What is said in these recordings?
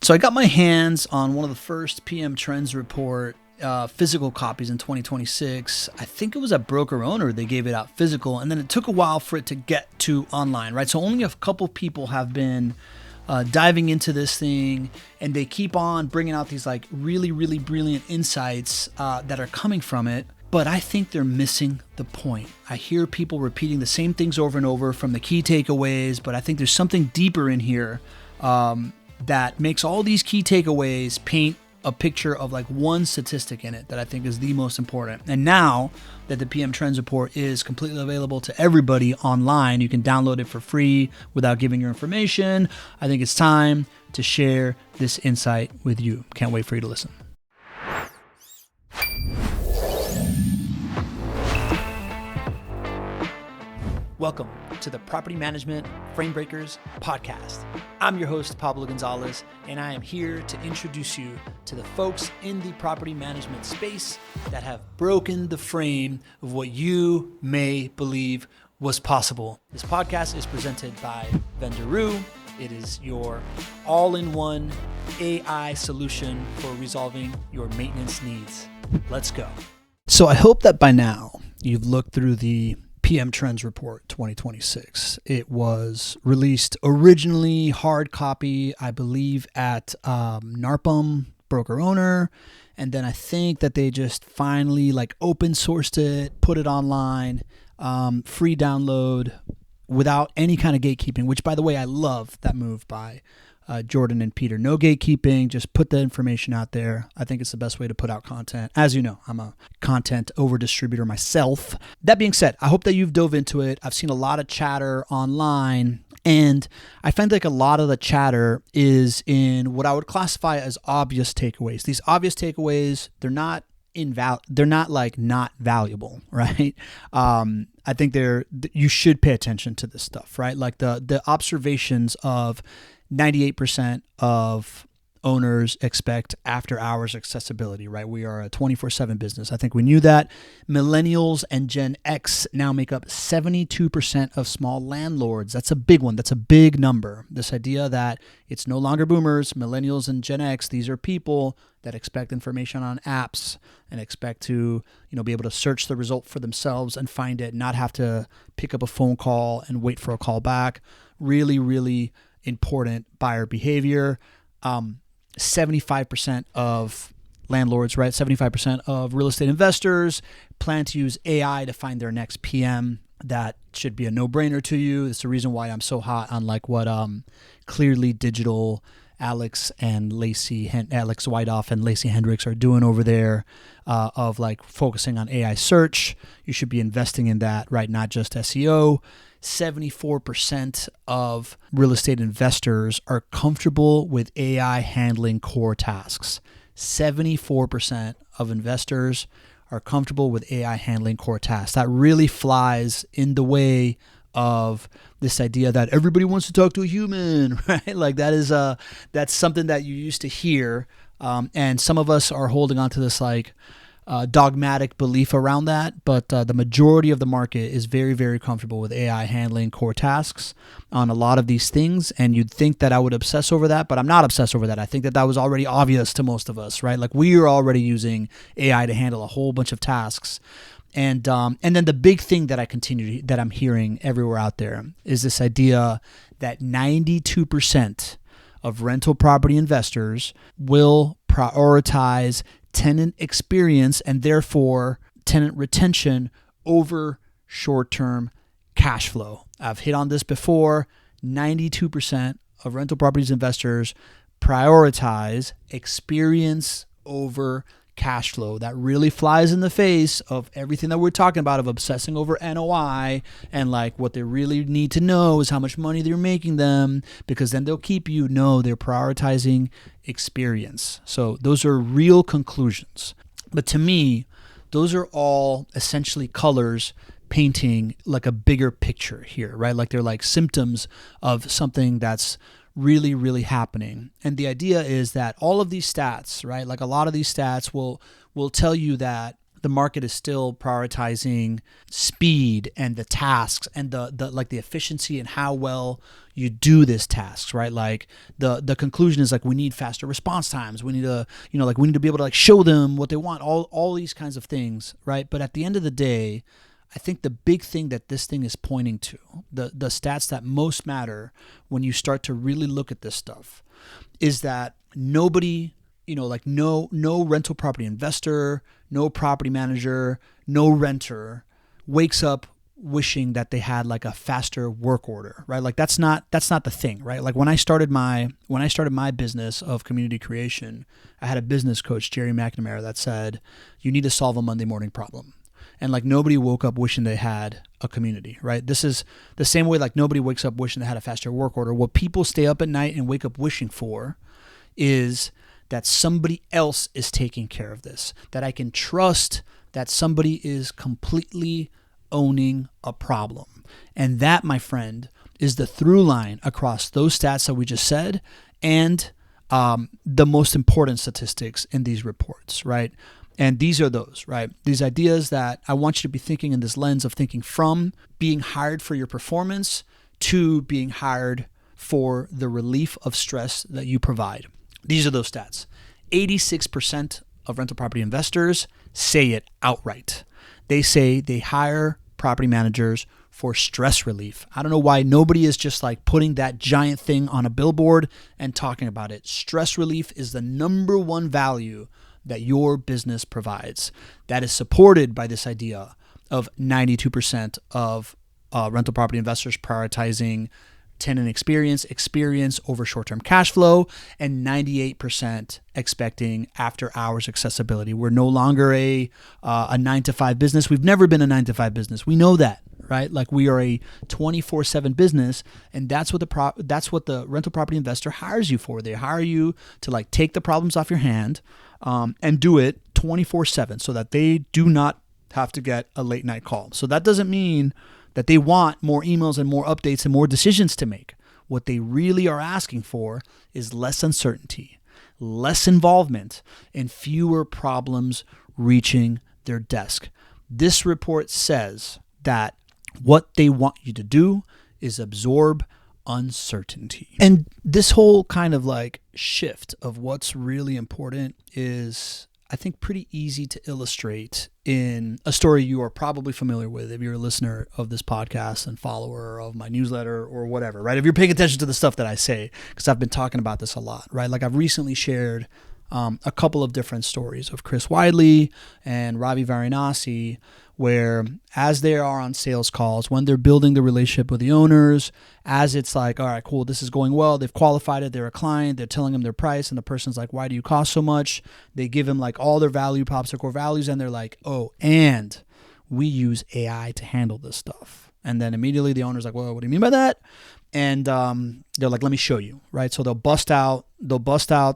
So I got my hands on one of the first PM Trends report physical copies in 2026. I think it was at Broker Owner they gave it out physical, and then it took a while for it to get to online, right? So only a couple people have been diving into this thing, and they keep on bringing out these like really, really brilliant insights that are coming from it. But I think they're missing the point. I hear people repeating the same things over and over from the key takeaways, but I think there's something deeper in here that makes all these key takeaways paint a picture of like one statistic in it that I think is the most important. And now that the PM Trends Report is completely available to everybody online, you can download it for free without giving your information. I think it's time to share this insight with you. Can't wait for you to listen. Welcome to the Property Management Frame Breakers podcast. I'm your host, Pablo Gonzalez, and I am here to introduce you to the folks in the property management space that have broken the frame of what you may believe was possible. This podcast is presented by Vendoroo. It is your all-in-one AI solution for resolving your maintenance needs. Let's go. So I hope that by now you've looked through the PM Trends Report 2026. It was released originally hard copy, I believe, at NARPM, Broker Owner, and then I think that they just finally like open sourced it, put it online, free download without any kind of gatekeeping, which by the way, I love that move by Jordan and Peter. No gatekeeping, just put the information out there. I think it's the best way to put out content. As you know, I'm a content over distributor myself. That being said, I hope that you've dove into it. I've seen a lot of chatter online, and I find like a lot of the chatter is in what I would classify as obvious takeaways. These obvious takeaways, they're not like not valuable, right? I think you should pay attention to this stuff, right? Like the observations of 98% of owners expect after hours accessibility, right? We are a 24/7 business. I think we knew that. Millennials and Gen X now make up 72% of small landlords. That's a big one. That's a big number. This idea that it's no longer boomers, millennials and Gen X, these are people that expect information on apps and expect to, be able to search the result for themselves and find it, not have to pick up a phone call and wait for a call back. Really, really important buyer behavior. 75% of landlords, right? 75% of real estate investors plan to use AI to find their next PM. That should be a no-brainer to you. It's the reason why I'm so hot on like what Clearly Digital, Alex Whiteoff and Lacey Hendricks are doing over there, of like focusing on AI search. You should be investing in that, right? Not just SEO. 74% of real estate investors are comfortable with AI handling core tasks. 74% of investors are comfortable with AI handling core tasks. That really flies in the way of this idea that everybody wants to talk to a human, right? Like that's something that you used to hear, and some of us are holding on to this like dogmatic belief around that, but the majority of the market is very, very comfortable with AI handling core tasks on a lot of these things. And you'd think that I would obsess over that, but I'm not obsessed over that. I think that was already obvious to most of us, right? Like we are already using AI to handle a whole bunch of tasks. And then the big thing that I'm hearing everywhere out there is this idea that 92% of rental property investors will prioritize tenant experience and therefore tenant retention over short-term cash flow. I've hit on this before. 92% of rental properties investors prioritize experience over cash flow. That really flies in the face of everything that we're talking about, of obsessing over NOI, and like what they really need to know is how much money they're making them, because then they'll keep you. No, they're prioritizing experience. So those are real conclusions. But to me, those are all essentially colors painting like a bigger picture here, right? Like they're like symptoms of something that's really, really happening. And the idea is that all of these stats, right? Like a lot of these stats will tell you that the market is still prioritizing speed and the tasks and the efficiency and how well you do this tasks, right? Like the conclusion is like, we need faster response times. We need to, we need to be able to like show them what they want, all these kinds of things, right? But at the end of the day, I think the big thing that this thing is pointing to, the stats that most matter when you start to really look at this stuff, is that nobody, no rental property investor, no property manager, no renter wakes up wishing that they had like a faster work order, right? Like that's not the thing, right? Like when I started my business of community creation, I had a business coach, Jerry McNamara, that said, you need to solve a Monday morning problem. And like nobody woke up wishing they had a community, right? This is the same way like nobody wakes up wishing they had a faster work order. What people stay up at night and wake up wishing for is that somebody else is taking care of this, that I can trust that somebody is completely owning a problem. And that, my friend, is the through line across those stats that we just said and the most important statistics in these reports, right? And these are those, right? These ideas that I want you to be thinking in this lens of thinking from being hired for your performance to being hired for the relief of stress that you provide. These are those stats. 86% of rental property investors say it outright. They say they hire property managers for stress relief. I don't know why nobody is just like putting that giant thing on a billboard and talking about it. Stress relief is the number one value that your business provides. That is supported by this idea of 92% of rental property investors prioritizing tenant experience over short-term cash flow, and 98% expecting after-hours accessibility. We're no longer a 9-to-5 business. We've never been a 9-to-5 business. We know that, right? Like we are a 24/7 business, and that's what the rental property investor hires you for. They hire you to like take the problems off your hand and do it 24/7 so that they do not have to get a late night call. So that doesn't mean that they want more emails and more updates and more decisions to make. What they really are asking for is less uncertainty, less involvement, and fewer problems reaching their desk. This report says that what they want you to do is absorb uncertainty. And this whole kind of like shift of what's really important is, I think, pretty easy to illustrate in a story you are probably familiar with if you're a listener of this podcast and follower of my newsletter or whatever, right? If you're paying attention to the stuff that I say, because I've been talking about this a lot, right? Like I've recently shared a couple of different stories of Chris Widley and Ravi Varanasi, where as they are on sales calls, when they're building the relationship with the owners, as it's like, all right, cool, this is going well, they've qualified it, they're a client, they're telling them their price, and the person's like, why do you cost so much? They give them like all their value props, their core values, and they're like, oh, and we use AI to handle this stuff. And then immediately the owner's like, well, what do you mean by that? And they're like, let me show you, right? So they'll bust out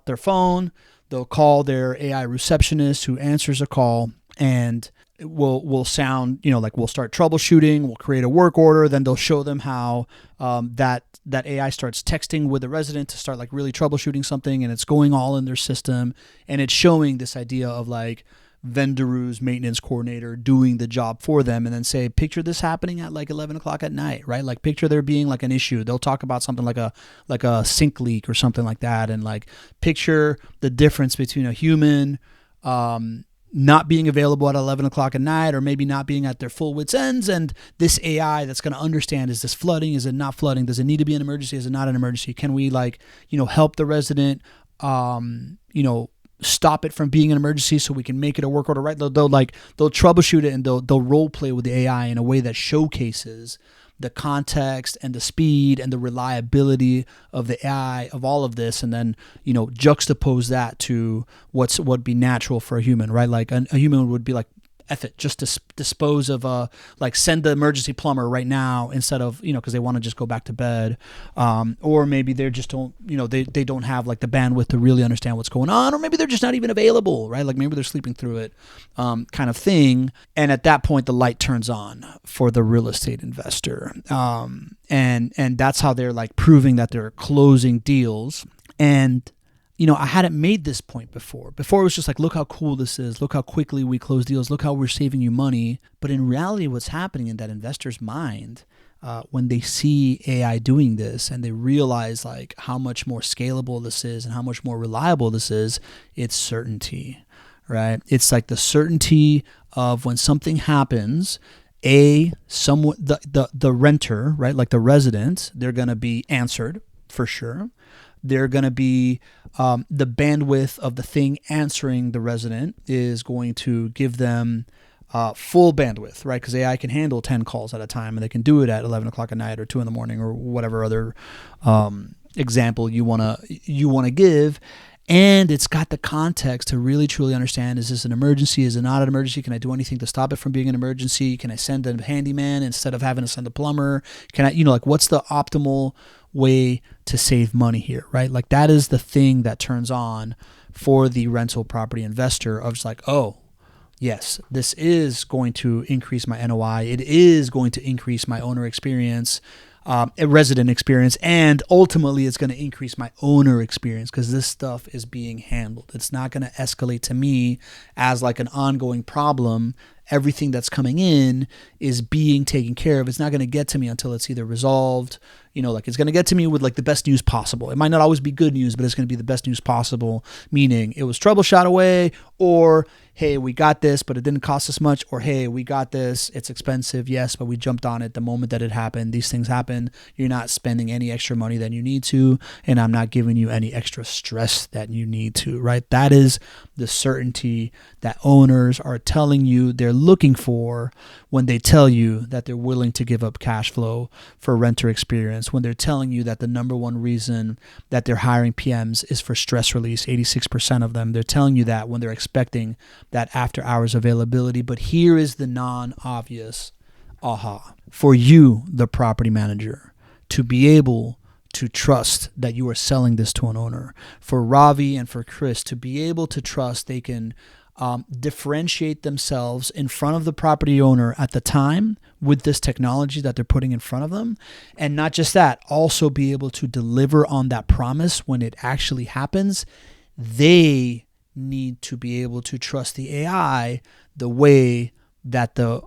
their phone, they'll call their AI receptionist who answers a call, and we'll sound, like we'll start troubleshooting, we'll create a work order, then they'll show them how that AI starts texting with the resident to start like really troubleshooting something, and it's going all in their system, and it's showing this idea of like Vendoroo's maintenance coordinator doing the job for them, and then say, picture this happening at like 11 o'clock at night, right? Like picture there being like an issue. They'll talk about something like a sink leak or something like that, and like picture the difference between a human not being available at 11 o'clock at night, or maybe not being at their full wits ends, and this AI that's going to understand, is this flooding? Is it not flooding? Does it need to be an emergency? Is it not an emergency? Can we help the resident, stop it from being an emergency so we can make it a work order, right? They'll troubleshoot it, and they'll role play with the AI in a way that showcases the context and the speed and the reliability of the AI of all of this, and then juxtapose that to what'd be natural for a human, right? Like a human would be like, F it, just dispose of send the emergency plumber right now, instead of because they want to just go back to bed, or maybe they just don't they don't have like the bandwidth to really understand what's going on, or maybe they're just not even available, right? Like maybe they're sleeping through it, kind of thing. And at that point the light turns on for the real estate investor, and that's how they're like proving that they're closing deals. And I hadn't made this point before. Before it was just like, look how cool this is. Look how quickly we close deals. Look how we're saving you money. But in reality, what's happening in that investor's mind when they see AI doing this and they realize like how much more scalable this is and how much more reliable this is, it's certainty, right? It's like the certainty of when something happens, the renter, right, like the resident, they're going to be answered for sure. They're going to be the bandwidth of the thing answering the resident is going to give them full bandwidth, right? Because AI can handle 10 calls at a time, and they can do it at 11 o'clock at night or 2 in the morning or whatever other example you wanna give. And it's got the context to really truly understand, is this an emergency? Is it not an emergency? Can I do anything to stop it from being an emergency? Can I send a handyman instead of having to send a plumber? Can I, like, what's the optimal way to save money here, right? Like, that is the thing that turns on for the rental property investor of just like, oh, yes, this is going to increase my NOI. It is going to increase my owner experience, a resident experience, and ultimately it's going to increase my owner experience because this stuff is being handled. It's not going to escalate to me as like an ongoing problem. Everything that's coming in is being taken care of. It's not going to get to me until it's either resolved, like it's going to get to me with like the best news possible. It might not always be good news, but it's going to be the best news possible, meaning it was troubleshot away, or hey, we got this, but it didn't cost us much, or hey, we got this, it's expensive, yes, but we jumped on it the moment that it happened. These things happen. You're not spending any extra money than you need to, and I'm not giving you any extra stress that you need to, right? That is the certainty that owners are telling you they're looking for when they tell you that they're willing to give up cash flow for renter experience, when they're telling you that the number one reason that they're hiring PMs is for stress release, 86% of them. They're telling you that when they're expecting that after hours availability. But here is the non-obvious aha. For you, the property manager, to be able to trust that you are selling this to an owner. For Ravi and for Chris to be able to trust they can differentiate themselves in front of the property owner at the time with this technology that they're putting in front of them. And not just that, also be able to deliver on that promise when it actually happens. They need to be able to trust the AI the way that the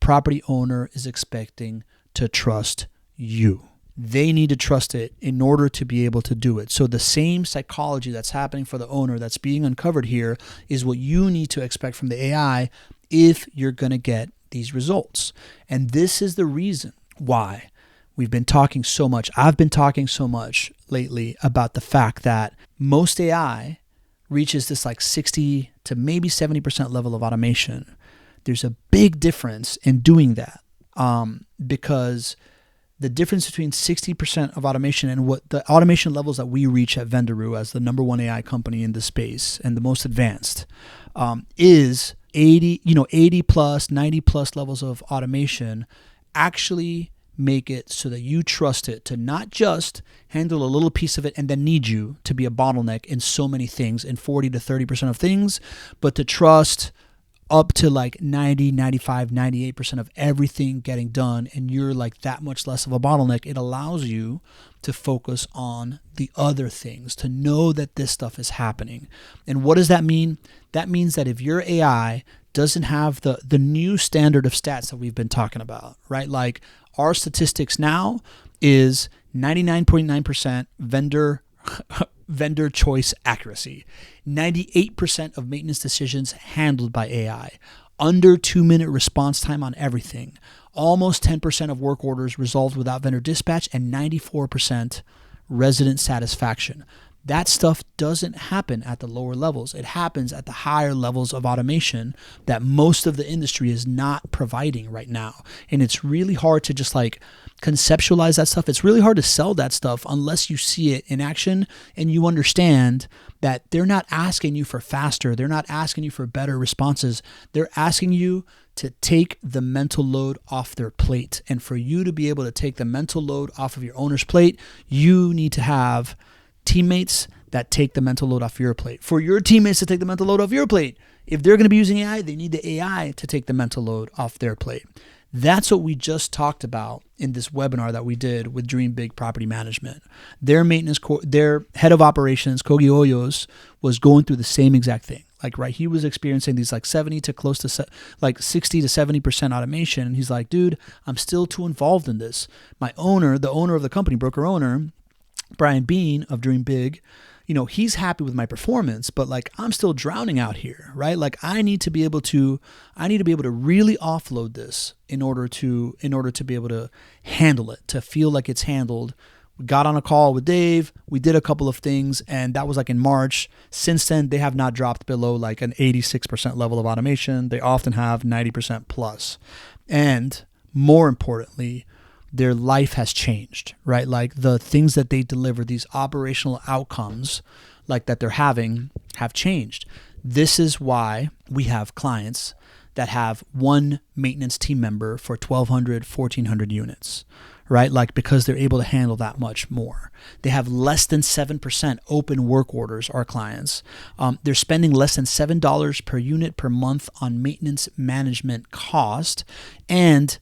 property owner is expecting to trust you. They need to trust it in order to be able to do it. So the same psychology that's happening for the owner that's being uncovered here is what you need to expect from the AI if you're going to get these results. And this is the reason why we've been talking so much. I've been talking so much lately about the fact that most AI reaches this like 60 to maybe 70% level of automation. There's a big difference in doing that because the difference between 60% of automation and what the automation levels that we reach at Vendoroo as the number one AI company in the space and the most advanced is 80 plus, 90 plus levels of automation actually make it so that you trust it to not just handle a little piece of it and then need you to be a bottleneck in so many things, in 40 to 30% of things, but to trust up to like 90, 95, 98% of everything getting done, and you're like that much less of a bottleneck. It allows you to focus on the other things, to know that this stuff is happening. And what does that mean? That means that if your AI doesn't have the new standard of stats that we've been talking about, right? Like our statistics now is 99.9% vendor choice accuracy, 98% of maintenance decisions handled by AI, under 2-minute response time on everything, almost 10% of work orders resolved without vendor dispatch, and 94% resident satisfaction. That stuff doesn't happen at the lower levels. It happens at the higher levels of automation that most of the industry is not providing right now. And it's really hard to just like conceptualize that stuff. It's really hard to sell that stuff unless you see it in action and you understand that they're not asking you for faster. They're not asking you for better responses. They're asking you to take the mental load off their plate. And for you to be able to take the mental load off of your owner's plate, you need to have teammates that take the mental load off your plate. For your teammates to take the mental load off your plate, if they're going to be using AI, they need the AI to take the mental load off their plate. That's what we just talked about in this webinar that we did with Dream Big Property Management. Their their head of operations, Kogi Hoyos, was going through the same exact thing. Like, right, he was experiencing these like 70 to close to like 60 to 70% automation. And he's like, dude, I'm still too involved in this. My owner, the owner of the company, broker owner, Brian Bean of Dream Big, he's happy with my performance, but like I'm still drowning out here, right? Like I need to be able to really offload this in order to be able to handle it, to feel like it's handled. We got on a call with Dave. We did a couple of things, and that was like in March. Since then, they have not dropped below like an 86% level of automation. They often have 90% plus. And more importantly, their life has changed, right? Like the things that they deliver, these operational outcomes like that they're having have changed. This is why we have clients that have one maintenance team member for 1,200, 1,400 units, right? Like because they're able to handle that much more. They have less than 7% open work orders, our clients. They're spending less than $7 per unit per month on maintenance management cost, and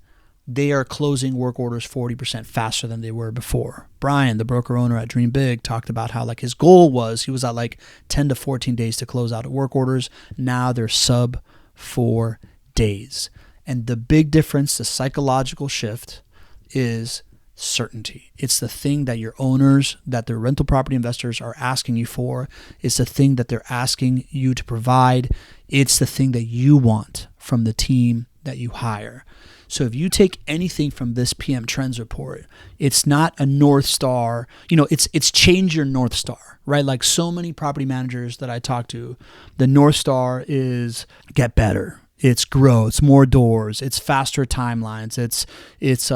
they are closing work orders 40% faster than they were before. Brian, the broker owner at Dream Big, talked about how like his goal was, he was at like 10 to 14 days to close out work orders. Now they're sub 4 days. And the big difference, the psychological shift, is certainty. It's the thing that your owners, that the rental property investors are asking you for. It's the thing that they're asking you to provide. It's the thing that you want from the team that you hire. So if you take anything from this PM Trends report, it's not a North Star, it's change your North Star, right? Like so many property managers that I talk to, the North Star is get better. It's grow, it's more doors, it's faster timelines, it's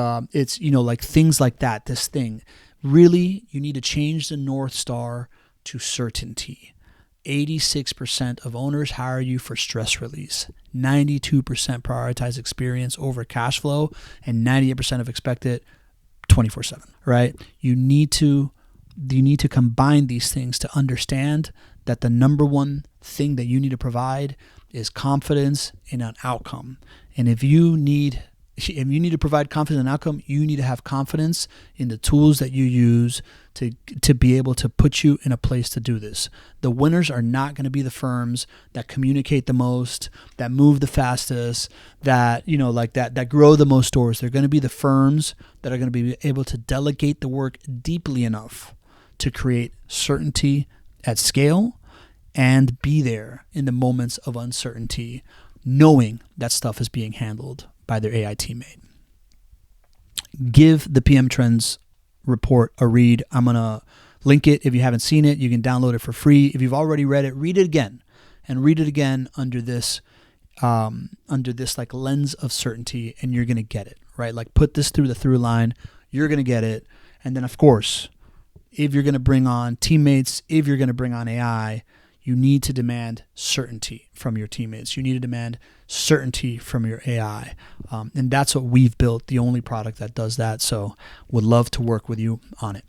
like things like that, this thing. Really, you need to change the North Star to certainty. 86% of owners hire you for stress release. 92% prioritize experience over cash flow, and 98% of expect it 24/7, right? You need to combine these things to understand that the number one thing that you need to provide is confidence in an outcome. And if you need to provide confidence in an outcome, you need to have confidence in the tools that you use to be able to put you in a place to do this. The winners are not going to be the firms that communicate the most, that move the fastest, that grow the most doors. They're going to be the firms that are going to be able to delegate the work deeply enough to create certainty at scale and be there in the moments of uncertainty, knowing that stuff is being handled by their AI teammate. Give the PM Trends report a read. I'm going to link it. If you haven't seen it, you can download it for free. If you've already read it, read it again, and read it again under this like lens of certainty, and you're going to get it, right? Like put this through the through line, you're going to get it. And then of course, if you're going to bring on teammates, if you're going to bring on AI, you need to demand certainty from your teammates. You need to demand certainty from your AI. And that's what we've built, the only product that does that. So would love to work with you on it.